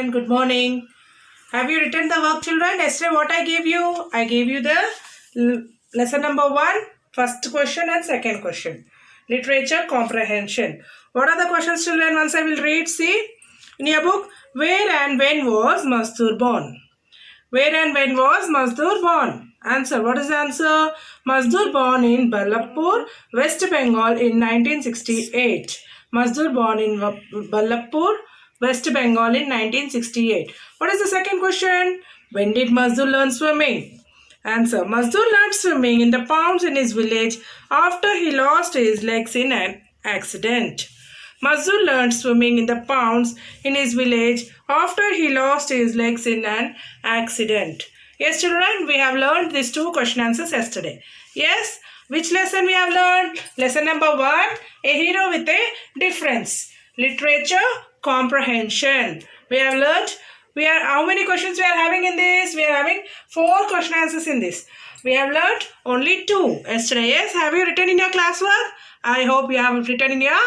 children. Good morning. Have you written the work, children? Yesterday, what I gave you? I gave you the lesson number 1, first question and second question. Literature comprehension. What are the questions, children? Once I will read. See in your book. Where and when was Mazdoor born? Where and when was Mazdoor born? Answer. What is the answer? Mazdoor born in Ballabpur, West Bengal in 1968. Mazdoor born in Ballabpur, West Bengal in 1968. What is the second question? When did Mazdoor learn swimming? Answer. Mazdoor learned swimming in the ponds in his village after he lost his legs in an accident. Mazdoor learned swimming in the ponds in his village after he lost his legs in an accident. Yes, children, we have learned these two question answers yesterday. Yes, which lesson we have learned? Lesson number 1, a hero with a difference. Literature comprehension. We have learned. How many questions we are having in this? We are having 4 question answers in this. We have learned only 2 yesterday. Yes, have you written in your classwork? I hope you have written in your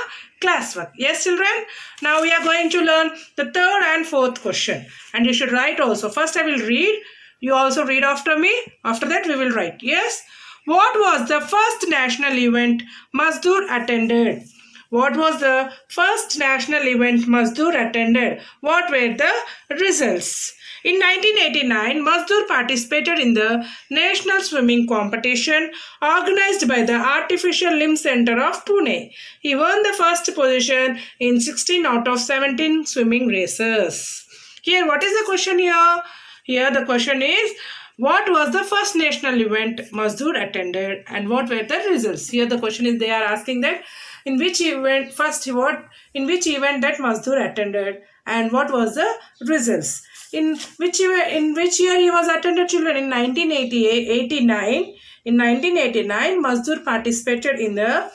classwork. Yes, children. Now we are going to learn the third and fourth question. And you should write also. First I will read. You also read after me. After that we will write. Yes. What was the first national event Mazdoor attended? What was the first national event Mazdoor attended? What were the results? In 1989, Mazdoor participated in the National Swimming Competition organized by the Artificial Limb Center of Pune. He won the first position in 16 out of 17 swimming races. Here, what is the question here? Here the question is, what was the first national event Mazdoor attended and what were the results? Here the question is, they are asking that in which event that Mazdoor attended and what was the results? In which year he was attended, children? In 1989. In 1989, Mazdoor participated in the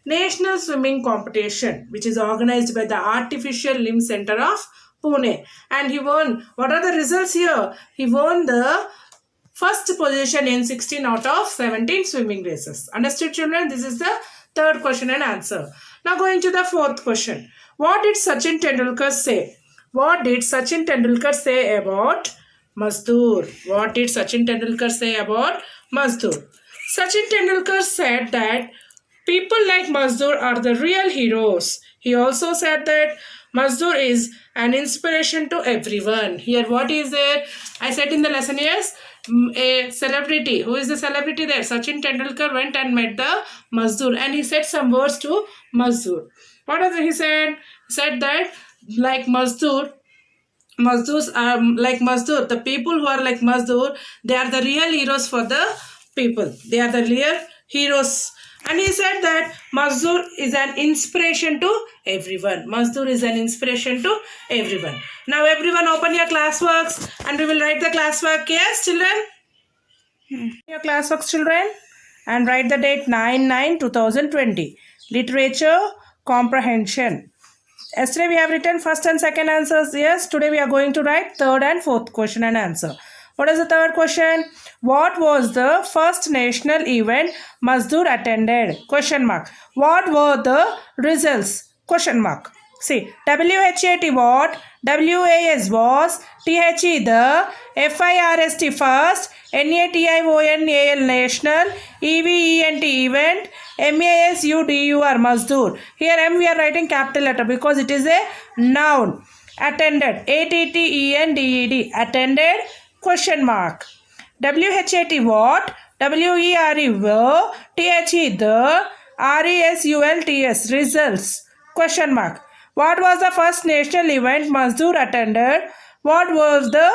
National Swimming Competition, which is organized by the Artificial Limb Center of Pune, and he won. What are the results here? He won the first position in 16 out of 17 swimming races. Understood, children? This is the third question and answer. Now going to the fourth question. What did Sachin Tendulkar say? What did Sachin Tendulkar say about Mazdoor? What did Sachin Tendulkar say about Mazdoor? Sachin Tendulkar said that people like Mazdoor are the real heroes. He also said that Mazdoor is an inspiration to everyone. Here what is there? I said in the lesson, yes, a celebrity. Who is the celebrity there? Sachin Tendulkar went and met the Mazdoor and he said some words to Mazdoor. What else he said? He said that like Mazdoor, the people who are like Mazdoor, they are the real heroes for the people. They are the real heroes. And he said that Mazdoor is an inspiration to everyone. Mazdoor is an inspiration to everyone. Now everyone open your classworks and we will write the classwork. Yes, children? Your classworks, children. And write the date 9/9/2020. Literature comprehension. Yesterday we have written first and second answers. Yes, today we are going to write third and fourth question and answer. What is the third question? What was the first national event Mazdoor attended? Question mark. What were the results? Question mark. See, WHAT what? WAS was, THE the, FIRST first, NATIONAL national, EVENT event, MASUDUR Mazdoor. Here M we are writing capital letter because it is a noun. Attended, ATTENDED, attended, question mark. WHAT what? WERE were, THE the, RESULTS results, question mark. What was the first national event Mazdoor attended? What was the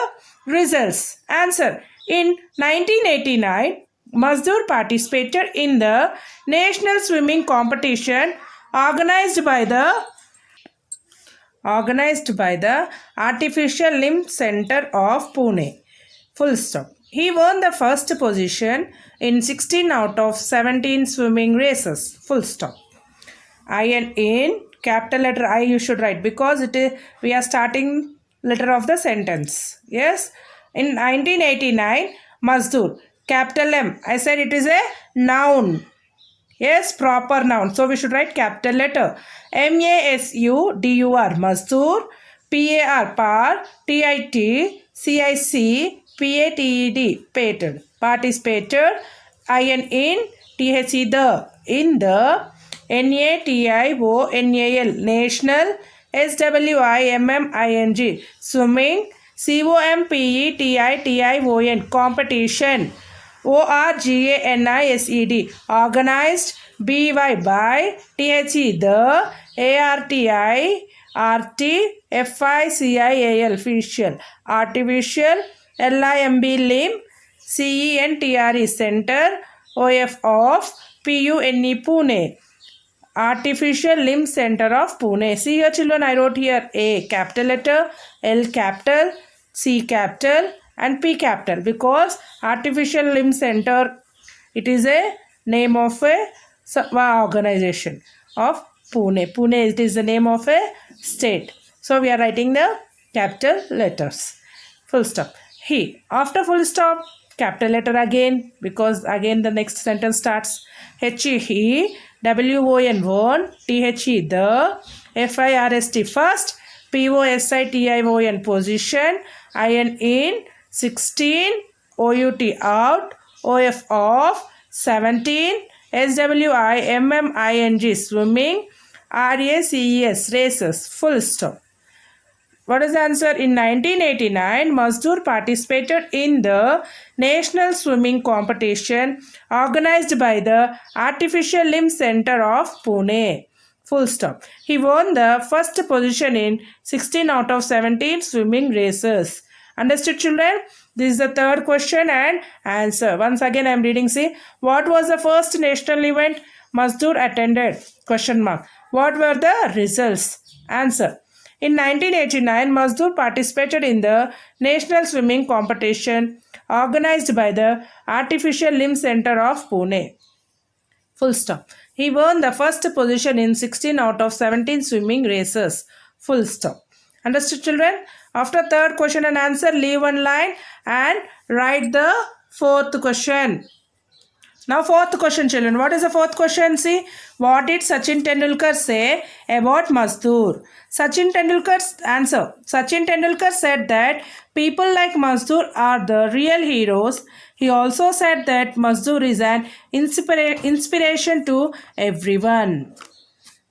results? Answer. In 1989, Mazdoor participated in the National Swimming Competition organized by the Artificial Limb Center of Pune. Full stop. He won the first position in 16 out of 17 swimming races. Full stop. In capital letter I you should write because we are starting letter of the sentence. Yes. In 1989, Mazdoor. Capital M. I said it is a noun. Yes, proper noun. So we should write capital letter. MASUDUR. Mazdoor PAR, PAR, TIT, CIC, PATED, pated. Participated, IN, THE, the, in the, NATIONAL, national, SWIMMING, swimming, COMPETITION, competition, ORGANISED, organized, BY, by, THE, the, ARTIFICIAL, official, artificial, LIMB, limb, CENTRE, center, OF, of, PUNE, Pune, Artificial Limb Center of Pune. See here children, I wrote here A capital letter, L capital, C capital and P capital because Artificial Limb Center, it is a name of a organization of Pune. Pune, it is the name of a state. So we are writing the capital letters. Full stop. He. After full stop, capital letter again because again the next sentence starts. He, WON, won, THE, the, FIRST, first, POSITION, position, IN, in, 16, OUT, out, OF, off, 17, SWIMMING, swimming, RACES, races, full stop. What is the answer? In 1989, Mazdoor participated in the National Swimming Competition organized by the Artificial Limb Center of Pune. Full stop. He won the first position in 16 out of 17 swimming races. Understood, children? This is the third question and answer. Once again, I am reading. See, what was the first national event Mazdoor attended? Question mark. What were the results? Answer. In 1989, Mazdoor participated in the National Swimming Competition organized by the Artificial Limb Center of Pune. Full stop. He won the first position in 16 out of 17 swimming races. Full stop. Understood, children? After third question and answer, leave one line and write the fourth question. Now fourth question, children. What is the fourth question? See, what did Sachin Tendulkar say about Mazdoor? Sachin Tendulkar's answer. Sachin Tendulkar said that people like Mazdoor are the real heroes. He also said that Mazdoor is an inspiration to everyone.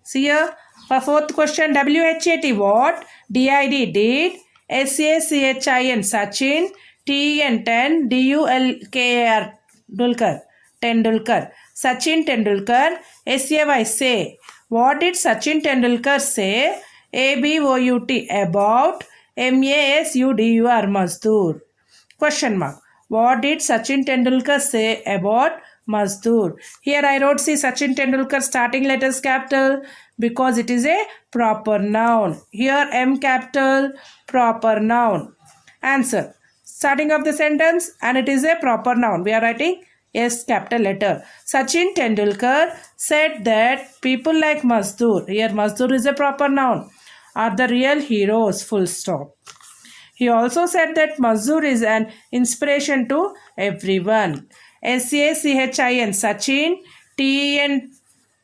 See here, for fourth question, WHAT, what? DID, did. SACHIN, Sachin. TEN, 10. DULKAR, Dulkar. Tendulkar. Sachin Tendulkar. SAY, say. What did Sachin Tendulkar say? ABOUT, about. MASUDUR, Mazdoor. Question mark. What did Sachin Tendulkar say about Mazdoor? Here I wrote, see, Sachin Tendulkar starting letters capital because it is a proper noun. Here M capital, proper noun. Answer. Starting of the sentence and it is a proper noun. We are writing S capital letter. Sachin Tendulkar said that people like Mazdoor, here Mazdoor is a proper noun, are the real heroes, full stop. He also said that Mazdoor is an inspiration to everyone. SACHIN, Sachin.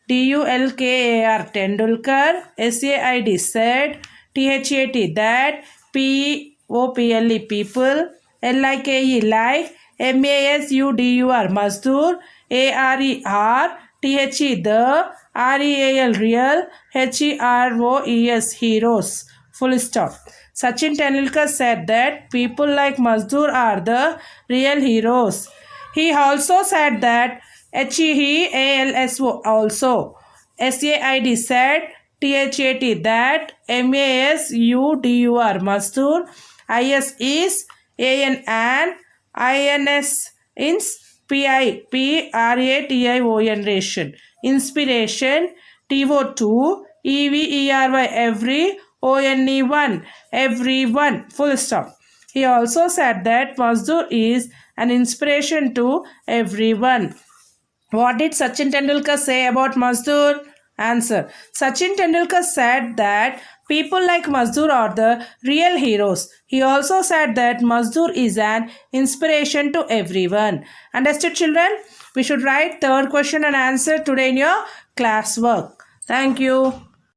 TENDULKAR, Tendulkar. SAID, said. THAT, that. POPLE, people. LIKE, like. MASUDUR, Mazdoor. ARER, THE, the. REAL, real. HEROES, heroes. Full stop. Sachin Tendulkar said that people like Mazdoor are the real heroes. He also said that HEALSO, also. SAID, said. THAT, that. MASUDUR, Mazdoor. IS, is. AN, INS, ins. PIPRATION, ration. Inspiration. TO2, EVERY, every. ONE1, everyone, full stop. He also said that Mazdoor is an inspiration to everyone. What did Sachin Tendulkar say about Mazdoor? Answer. Sachin Tendulkar said that people like Mazdoor are the real heroes. He also said that Mazdoor is an inspiration to everyone. Understood, children? We should write third question and answer today in your classwork. Thank you.